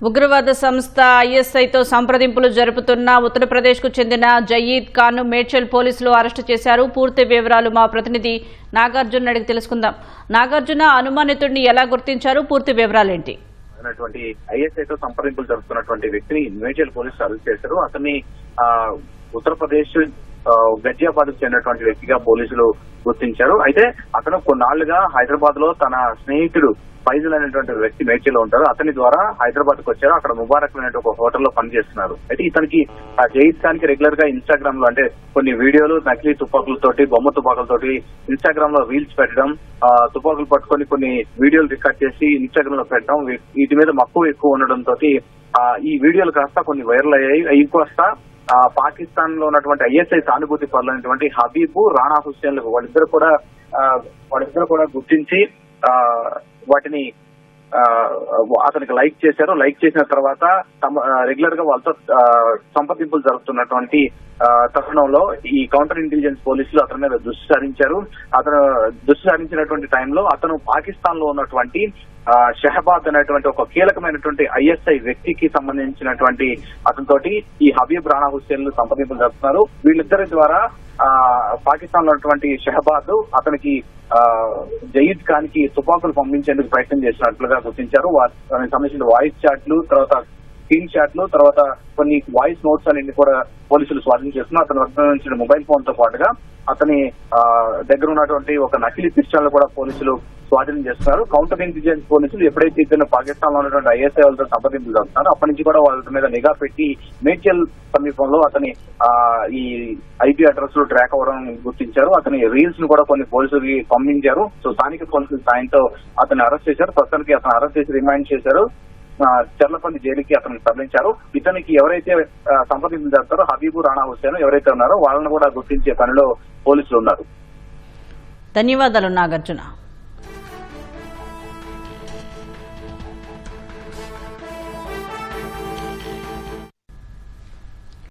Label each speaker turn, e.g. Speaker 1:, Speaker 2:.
Speaker 1: ఉగ్రవాద సంస్థ ఐఎస్ఐతో సంప్రదింపులు జరుపుతున్న ఉత్తరప్రదేశ్కు చెందిన జయీద్ ఖాన్ను మేడ్చల్ పోలీసులు అరెస్టు చేశారు. పూర్తి వివరాలు మా ప్రతినిధి నాగార్జున అడిగి తెలుసుకుందాం. నాగార్జున, అనుమానితుడిని ఎలా గుర్తించారు? పూర్తి వివరాలేంటి?
Speaker 2: ఐఎస్ఐతో సంప్రదింపులు జరుపుతున్నటువంటి వ్యక్తిని మేడ్చల్ పోలీసులు అరెస్ట్ చేశారు. అతన్ని ఉత్తరప్రదేశ్ గజియాబాద్ కు చెందినటువంటి వ్యక్తిగా పోలీసులు గుర్తించారు. అయితే అతను కొన్నాళ్లుగా హైదరాబాద్ లో తన స్నేహితుడు ఫైజల్ అనేటువంటి వ్యక్తి మేడ్చల్లో ఉంటారు. అతని ద్వారా హైదరాబాద్ కు వచ్చారు. అక్కడ ముబారక్ అనే ఒక హోటల్లో పనిచేస్తున్నారు. అయితే ఇతనికి జయీద్ ఖాన్ కి రెగ్యులర్ గా ఇన్స్టాగ్రామ్ లో అంటే కొన్ని వీడియోలు నకిలీ తుపాకులతోటి బొమ్మ తుపాకులతోటి ఇన్స్టాగ్రామ్ లో రీల్స్ పెట్టడం, తుపాకులు పట్టుకొని కొన్ని వీడియోలు రికార్డ్ చేసి ఇన్స్టాగ్రామ్ లో పెట్టడం, వీటి మీద మక్కువ ఎక్కువ ఉండడంతో ఈ వీడియోలు కాస్త కొన్ని వైరల్ అయ్యాయి. ఇంకొస్త పాకిస్తాన్ లో ఉన్నటువంటి ఐఎస్ఐ సానుభూతి పరులైనటువంటి హబీబ్, రాణా హుస్సేన్ వాళ్ళిద్దరు కూడా గుర్తించి వాటిని అతనికి లైక్ చేశారు. లైక్ చేసిన తర్వాత రెగ్యులర్ గా వాళ్ళతో సంప్రదింపులు జరుపుతున్నటువంటి తరుణంలో ఈ కౌంటర్ ఇంటెలిజెన్స్ పోలీసులు అతని మీద దృష్టి సారించినటువంటి టైంలో అతను పాకిస్తాన్ లో ఉన్నటువంటి షహబాద్ అనేటువంటి ఒక కీలకమైనటువంటి ఐఎస్ఐ వ్యక్తికి సంబంధించినటువంటి అతనితోటి ఈ హబీబ్, రాణా హుస్సేన్ సంప్రదింపులు జరుపుతున్నారు. వీళ్ళిద్దరి ద్వారా పాకిస్తాన్ లో ఉన్నటువంటి షహబాద్ అతనికి జయీద్ ఖాన్ కి తుపాకులు పంపించేందుకు ప్రయత్నం చేసినట్లుగా గుర్తించారు. దానికి సంబంధించిన వాయిస్ చాట్లు, తర్వాత స్క్రీన్ షాట్లు, తర్వాత కొన్ని వాయిస్ నోట్స్ అన్ని కూడా పోలీసులు స్వాధీనం చేస్తున్నారు. అతని వద్ద నుంచి మొబైల్ ఫోన్ తో పాటుగా అతని దగ్గర ఉన్నటువంటి ఒక నకిలీ పిస్టల్ కూడా పోలీసులు స్వాధీనం చేస్తున్నారు. కౌంటర్ ఇంటెలిజెన్స్ పోలీసులు ఎప్పుడైతే ఇద్దరు పాకిస్తాన్ లో ఉన్నటువంటి ఐఎస్ఐ వాళ్ళతో సంప్రదింపులు జరుపుతున్నారో అప్పటి నుంచి కూడా వాళ్ళ మీద నిఘా పెట్టి మేడ్చల్ సమీపంలో అతని ఈ ఐపీ అడ్రస్ లో ట్రాక్ అవ్వడం గుర్తించారు. అతని రీల్స్ ను కూడా కొన్ని పోలీసులకి పంపించారు. సో స్థానిక పోలీసుల సాయంతో అతన్ని అరెస్ట్ చేశారు. ప్రస్తుతానికి అతను అరెస్ట్ చేసి రిమాండ్ చేశారు. చర్లపల్లి జైలుకి అతను తరలించారు. ఇతనికి ఎవరైతే సంప్రదింపులు జరుపుతారో హబీబు, రాణా హుస్సేన్ ఎవరైతే ఉన్నారో వాళ్ళని కూడా గుర్తించే పనిలో పోలీసులు ఉన్నారు.
Speaker 1: ధన్యవాదాలు నాగార్జున.